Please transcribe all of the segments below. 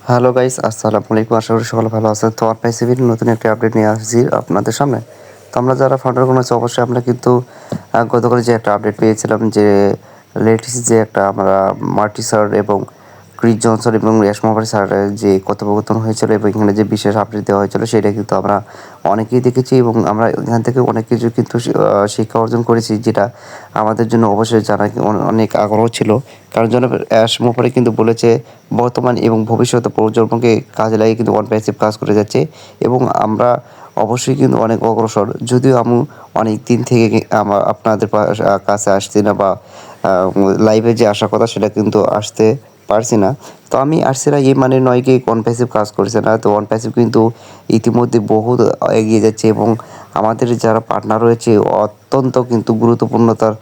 Hello guys, আসসালামু আলাইকুম। আশা করি সকলে ভালো আছেন। তো অনলাইন নতুন একটি আপডেট নিয়ে আসছি আপনাদের সামনে। তো আমরা যারা ফাউন্ডারগণ আছি অবশ্যই আমরা কিন্তু গতকাল যে একটা আপডেট পেয়েছিলাম যে লেটেস্ট যে একটা আমরা মার্টি স্যার এবং ক্রিস জনসন এবং রেশমা মোহাম্মদ স্যারের যে কথোপকথন হয়েছিল এবং এখানে যে বিশেষ আপডেট দেওয়া হয়েছিল সেটা কিন্তু আমরা অনেকেই দেখেছি এবং আমরা এখান থেকে অনেক কিছু কিন্তু শিক্ষা অর্জন করেছি, যেটা আমাদের জন্য অবশ্যই জানা অনেক আগ্রহ ছিল। কারণ জনাব রেশমা পরে কিন্তু বলেছে বর্তমান এবং ভবিষ্যতে প্রজন্মকে কাজে লাগিয়ে কিন্তু ওয়ান প্যাসিভ কাজ করে যাচ্ছে এবং আমরা অবশ্যই কিন্তু অনেক অগ্রসর। যদিও আমি অনেক দিন থেকে আপনাদের কাছে আসছি না বা লাইভে যে আসার কথা সেটা কিন্তু আসতে পারছি না। তো আমি আসছি না এই মানে নয় কি ওয়ান প্যাসিভ কাজ করছে না। তো ওয়ান প্যাসিভ কিন্তু ইতিমধ্যে বহুত এগিয়ে যাচ্ছে এবং আমাদের যারা পার্টনার রয়েছে অত্যন্ত কিন্তু গুরুত্বপূর্ণতার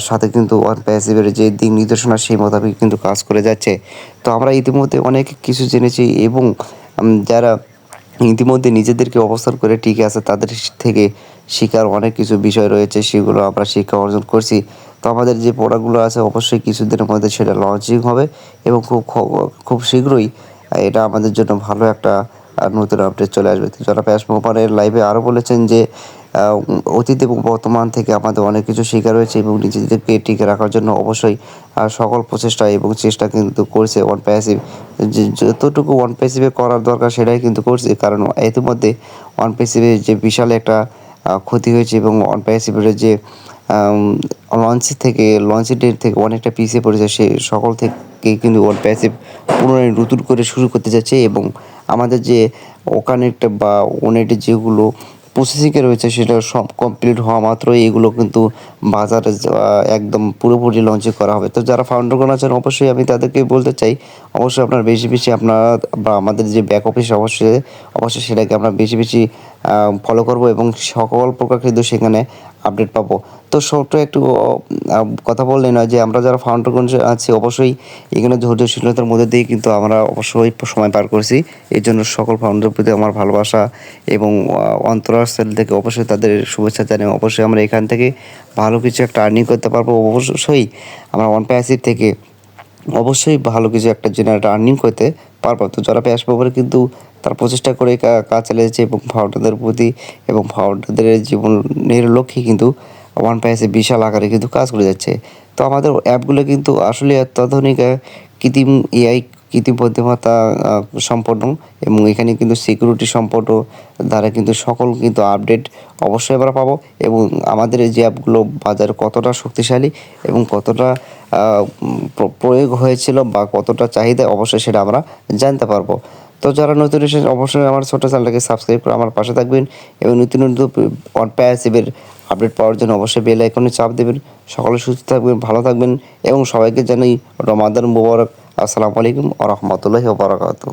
সাথে কিন্তু ওয়ান প্যাসিভের যে দিক নির্দেশনা সেই মোতাবেক কিন্তু কাজ করে যাচ্ছে। তো আমরা ইতিমধ্যে অনেক কিছু জেনেছি এবং যারা ইতিমধ্যে নিজেদেরকে অবস্থান করে টিকে আছে তাদের থেকে শিখার অনেক কিছু বিষয় রয়েছে, সেগুলো আমরা শিক্ষা অর্জন করছি। তো আমাদের যে প্রোডাক্টগুলো আছে অবশ্যই কিছুদিনের মধ্যে সেটা লঞ্চিং হবে এবং খুব শীঘ্রই এটা আমাদের জন্য ভালো একটা নতুন আপডেট চলে আসবে। তো যারা প্যাশ মোবাইলের লাইভে আরও বলেছেন যে অতীত এবং বর্তমান থেকে আমাদের অনেক কিছু শেখা রয়েছে এবং নিজেদেরকে টিকে রাখার জন্য অবশ্যই সকল প্রচেষ্টা এবং চেষ্টা কিন্তু করছে ওয়ান প্যাসিভ। যে যতটুকু ওয়ান প্যাসিভে করার দরকার সেটাই কিন্তু করছে, কারণ ইতিমধ্যে ওয়ান প্যাসিভের যে বিশাল একটা ক্ষতি হয়েছে এবং ওয়ান প্যাসিভের যে লঞ্চ ডেট থেকে অনেকটা পিছিয়ে পড়েছে, সে সকল থেকেই কিন্তু ওয়ান প্যাসিভ পুনরায় নতুন করে শুরু করতে যাচ্ছে এবং আমাদের যে ওকানেক্ট বা ওনেটে যেগুলো প্রসেসিংয়ে রয়েছে সেটা সব কমপ্লিট হওয়া মাত্রই এগুলো কিন্তু বাজারে একদম পুরোপুরি লঞ্চিং করা হবে। তো যারা ফাউন্ডারগণ আছেন অবশ্যই আমি তাদেরকে বলতে চাই, অবশ্যই আপনারা বেশি বেশি আপনারা বা আমাদের যে ব্যাক অফিস অবশ্যই সেটাকে আমরা বেশি বেশি ফলো করব এবং সকল প্রকার কিন্তু সেখানে আপডেট পাবো। তো ছোট্ট একটু কথা বললে নয় যে আমরা যারা ফাউন্ডারগণ আছি অবশ্যই এখানে ধৈর্যশীলতার মধ্যে দিয়ে কিন্তু আমরা অবশ্যই সময় পার করছি। এই জন্য সকল ফাউন্ডারের প্রতি আমার ভালোবাসা এবং অন্তরাস্থল থেকে অবশ্যই তাদের শুভেচ্ছা জানাই। অবশ্যই আমরা এখান থেকে ভালো কিছু একটা আর্নিং করতে পারবো। অবশ্যই আমরা ওয়ান প্যাসিভ থেকে অবশ্যই ভালো কিছু একটা জেনারেট আর্নিং করতে পারবো। তো যারা প্যাশ ব্যবহারে কিন্তু তার প্রচেষ্টা করে কাজ চালিয়ে যাচ্ছে এবং ফাউন্ডারদের প্রতি এবং ফাউন্ডারদের জীবনের লক্ষ্যে কিন্তু ওয়ান প্যাসে বিশাল আকারে কিন্তু কাজ করে যাচ্ছে। তো আমাদের অ্যাপগুলো কিন্তু আসলে অত্যাধুনিক কৃত্রিম এআই কৃত্রিম বুদ্ধিমত্তা সম্পন্ন এবং এখানে কিন্তু সিকিউরিটি সম্পন্ন দ্বারা কিন্তু সকল কিন্তু আপডেট অবশ্যই আমরা পাবো এবং আমাদের এই যে অ্যাপগুলো বাজারে কতটা শক্তিশালী এবং কতটা প্রয়োগ হয়েছিল বা কতটা চাহিদা অবশ্যই সেটা আমরা জানতে পারবো। তো যারা নতুন এসেছেন অবশ্যই আমার ছোটো চ্যানেলটাকে সাবস্ক্রাইব করে আমার পাশে থাকবেন এবং নতুন নতুন ওয়ান প্যাসিভের আপডেট পাওয়ার জন্য অবশ্যই বেল আইকনে চাপ দেবেন। সকলে সুস্থ থাকবেন, ভালো থাকবেন এবং সবাইকে জানাই রমাদান মুবারক। আসসালামু আলাইকুম ওয়া রাহমাতুল্লাহি ওয়া বারাকাতুহু।